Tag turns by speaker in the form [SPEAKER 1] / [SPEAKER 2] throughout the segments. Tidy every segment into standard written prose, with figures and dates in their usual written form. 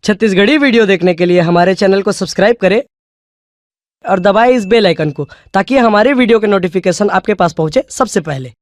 [SPEAKER 1] Chhattisgarhi video देखने के लिए हमारे चैनल को सब्सक्राइब करें और दबाएं इस बेल आइकन को ताकि हमारे वीडियो के नोटिफिकेशन आपके पास पहुंचे सबसे पहले।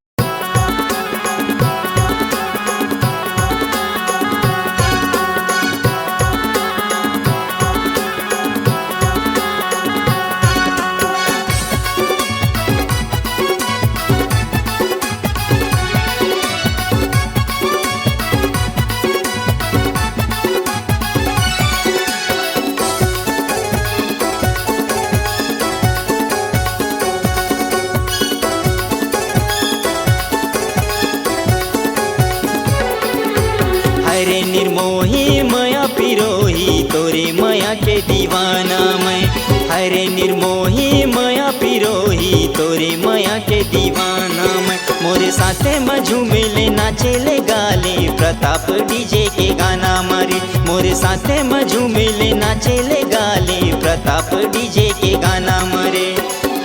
[SPEAKER 2] हरे निर्मोही मया पिरोही तोरे मया के दीवाना मैं। हरे निर्मोही मया पिरोही तोरे मया के दीवाना मैं। मोरे साथे में झूमेले नाचेले गाले प्रताप डीजे के गाना मारे। मोरे साथे में झूमेले नाचेले गाले प्रताप डीजे के गाना मारे।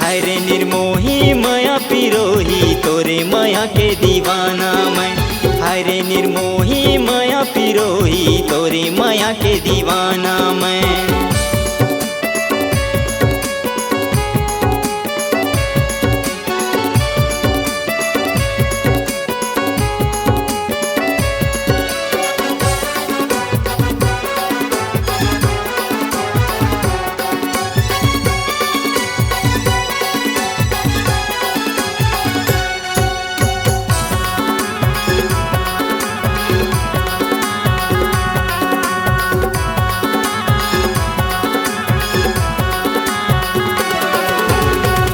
[SPEAKER 2] हरे निर्मोही मया पिरोही तोरे मया के दीवाना मैं। हरे निर्मोही मया पिरोही तोरे मया के दीवाना मैं।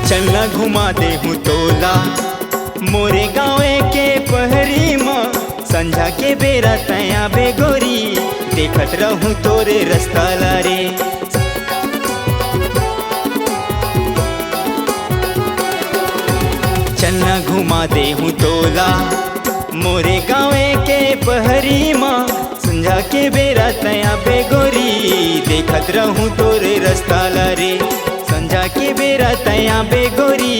[SPEAKER 2] चलना घुमा दे हूँ तोला मोरे गाँवे के पहरी माँ। संझा के बेरा तया बेगोरी देखत रहूँ तोरे रास्ता लारे। चलना घुमा दे हूँ तोला मोरे गाँवे के पहरी माँ। संझा के बेरा तया बेगोरी देखत रहूँ तोरे रास्ता लारे। संझा के बेरा तया बेगोरी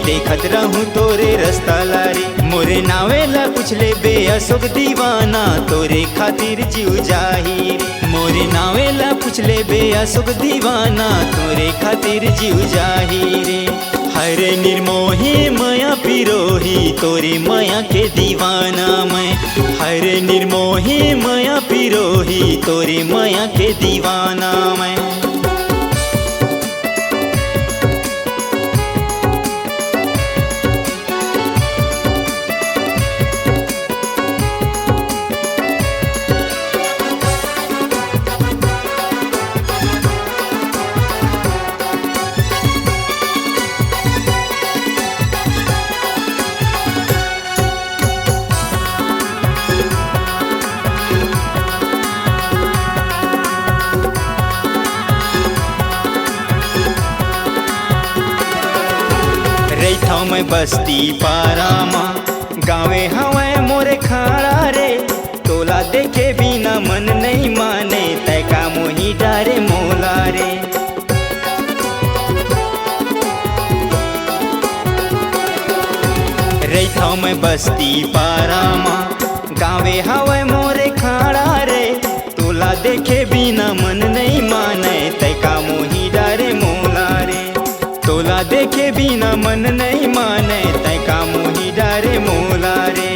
[SPEAKER 2] देखत रहूँ तोरे रास्ता लारी। मोरे नावेला कुछ ले बे अशोक दीवाना तोरे खातिर जीव जाहिर। मोरे नावेला कुछ ले बे अशोक दीवाना तोरे खातिर जीव जाहिर। हरे निर्मोही मया पिरोही तोरे मया के दीवाना मैं। हरे निर्मोही मया पिरोही तोरे मया के दीवाना मैं। रैथा में बस्ती पारामा गाँवे हवे मोरे खाड़ा रे। तोला देखे बिना मन नहीं माने तैका मोही डारे मोला रे। रैथा में बस्ती पारामा गाँवे हवे मोरे खाड़ा रे। तोला देखे बिना मन नहीं माने तैका मोही डारे मोला रे। तोला देखे बिना मन नहीं माने तैका मोही डारे मोला रे।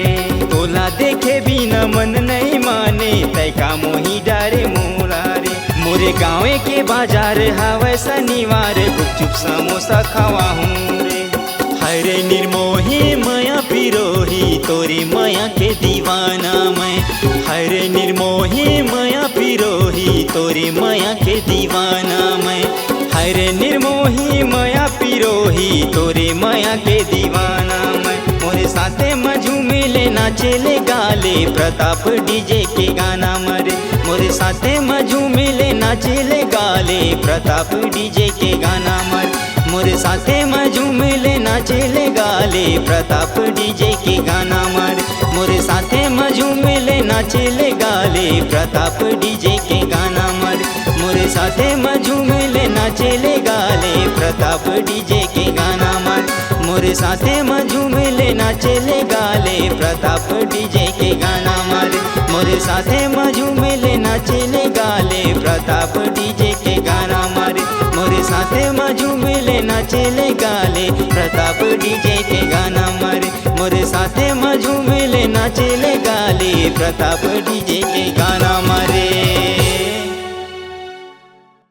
[SPEAKER 2] तोला देखे बिना मन नहीं माने तैका मोही डारे मोला रे। मोरे गाँवे के बाजार हवे शनिवार गुपचुप समोसा खवाहूँ रे। हरे निर्मोही मया पिरोही तोरे मया के दीवाना मैं। हरे निर्मोही मया पिरोही तोरे मया के दीवाना मैं। हरे निर्मोही मया पिरोही तोरे मया के दीवाना मैं। मोरे साथे में झूमेले नाचेले गाले प्रताप डीजे के गाना मरे। मोरे साथे में झूमेले नाचेले गाले प्रताप डीजे के गाना मरे। मोरे साथे में झूमेले नाचेले गाले प्रताप डीजे के गाना मरे। मोरे साथे में झूमेले नाचेले गाले प्रताप डीजे के गाना मरे। मोरे साथे में झूमेले नाचेले गाले प्रताप डीजे के गाना मरे। मोरे साथे में झूमेले नाचेले गाले प्रताप डीजे के गाना मारे। मोरे साथे में झूमेले नाचेले गाले प्रताप डीजे के गाना मारे मोरे साथे में झूमेले नाचेले गाले प्रताप डीजे के गाना मारे मोरे साथे में झूमेले नाचेले गाले प्रताप डीजे के गाना मारे।